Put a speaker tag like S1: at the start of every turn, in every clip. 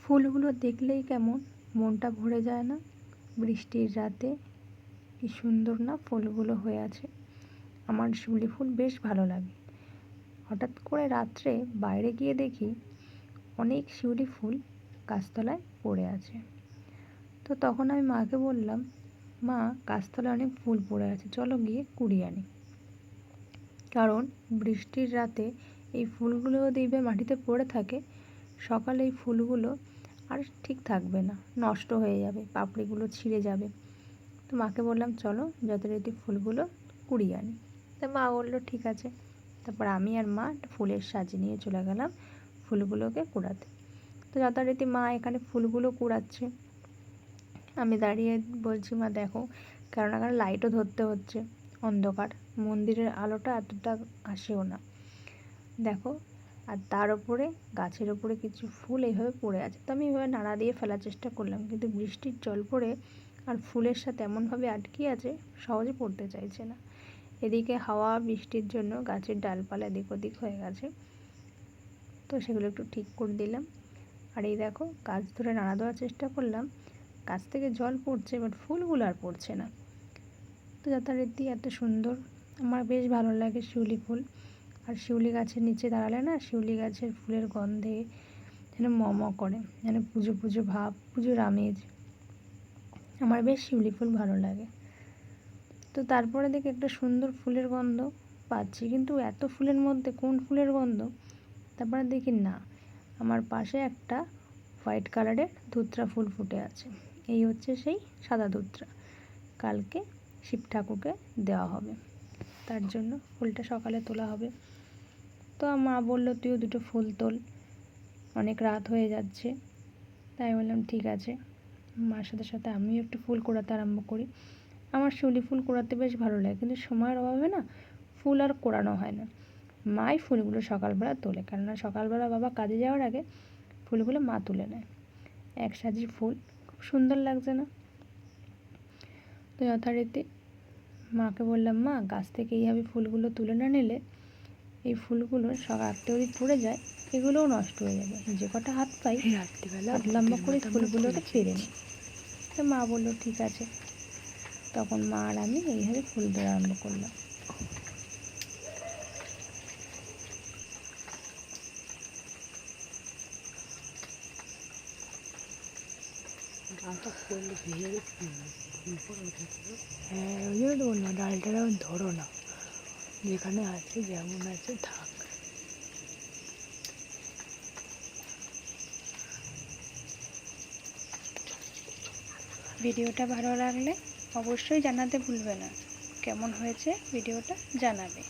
S1: ফুলগুলো দেখলেই কেমন মনটা ভরে যায় না? বৃষ্টির রাতে কি সুন্দর না ফুলগুলো হয়ে আছে। আমার শিউলি ফুল বেশ ভালো লাগে। হঠাৎ করে রাত্রে বাইরে গিয়ে দেখি অনেক শিউলি ফুল গাছতলায় পড়ে আছে। তো তখন আমি মাকে বললাম, মা, গাছতলায় অনেক ফুল পড়ে আছে, চলো গিয়ে কুড়িয়ে আনি। কারণ বৃষ্টির রাতে এই ফুলগুলো যদি মাটিতে পড়ে থাকে, সকালে এই ফুলগুলো আর ঠিক থাকবে না, নষ্ট হয়ে যাবে, পাপড়িগুলো ছিঁড়ে যাবে। তো মাকে বললাম, চলো যথারীতি ফুলগুলো কুড়িয়ে আনি। তা মা বললো ঠিক আছে। তারপর আমি আর মা একটা ফুলের সাজি নিয়ে চলে গেলাম ফুলগুলোকে কুড়াতে। তো যথারীতি মা এখানে ফুলগুলো কুড়াচ্ছে, আমি দাঁড়িয়ে বলছি, মা দেখো, কারণ এখানে লাইটও ধরতে হচ্ছে, অন্ধকার, মন্দিরের আলোটা এতটা আসেও না, দেখো। আর তার উপরে গাছের ওপরে কিছু ফুল এইভাবে পড়ে আছে। তো আমি এইভাবে নাড়া দিয়ে ফেলার চেষ্টা করলাম, কিন্তু বৃষ্টির জল পড়ে আর ফুলের সাথে এমনভাবে আটকে আছে, সহজে পড়তে চাইছে না। এদিকে হাওয়া বৃষ্টির জন্য গাছের ডালপালা এদিক ওদিক হয়ে গেছে, তো সেগুলো একটু ঠিক করে দিলাম। আর এই দেখো, গাছ ধরে নাড়া দেওয়ার চেষ্টা করলাম, গাছ থেকে জল পড়ছে, বাট ফুলগুলো আর পড়ছে না। তো যথারীতি এত সুন্দর, আমার বেশ ভালো লাগে শিউলি ফুল। আর শিউলি গাছের নিচে দাঁড়ালে না, শিউলি গাছের ফুলের গন্ধে যেন করে, যেন পুজো পুজো ভাব, পুজোর আমেজ। আমার বেশ শিউলি ফুল ভালো লাগে। তো তারপরে দেখি একটা সুন্দর ফুলের গন্ধ পাচ্ছি, কিন্তু এত ফুলের মধ্যে কোন ফুলের গন্ধ? তারপরে দেখি না, আমার পাশে একটা হোয়াইট কালারের ধুতরা ফুল ফুটে আছে। এই হচ্ছে সেই সাদা ধুতরা, কালকে শিব ঠাকুরকে দেওয়া হবে, তার জন্য ফুলটা সকালে তোলা হবে। তো মা বললো, তুইও দুটো ফুল তোল, অনেক রাত হয়ে যাচ্ছে। তাই বললাম ঠিক আছে। মার সাথে সাথে আমিও একটু ফুল কুড়াতে আরম্ভ করি। আমার শিউলি ফুল কুড়াতে বেশ ভালো লাগে, কিন্তু সময়ের অভাবে না ফুল আর কুড়ানো হয় না। মাই ফুলগুলো সকালবেলা তোলে, কেননা সকালবেলা বাবা কাজে যাওয়ার আগে ফুলগুলো মা তুলে নেয়। এক সাজি ফুল, খুব সুন্দর লাগছে না? তো যথারীতি মাকে বললাম, মা, গাছ থেকে এইভাবে ফুলগুলো তুলে না নিলে এই ফুলগুলো রাত্রে যদি পড়ে যায়, এগুলোও নষ্ট হয়ে যাবে। যে কটা হাত পাই রাত্রিবেলা লম্বা করে ফুলগুলোকে পেরে নিই। তো মা বললো ঠিক আছে। তখন মা আর আমি এইভাবে ফুল দেওয়া আরম্ভ করলাম। হ্যাঁ, ওই জন্য তো বললাম, ডালটা ধরো না, যেখানে আছে যেমন আছে থাক। ভিডিওটা ভালো লাগলে অবশ্যই জানাতে ভুলবে না, কেমন হয়েছে ভিডিওটা জানাবে।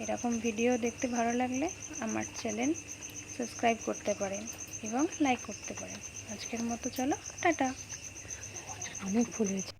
S1: এরকম ভিডিও দেখতে ভালো লাগলে আমার চ্যানেল সাবস্ক্রাইব করতে পারেন এবং লাইক করতে পারেন। আজকের মতো চলো, টাটা। অনেক ফুল হয়েছে।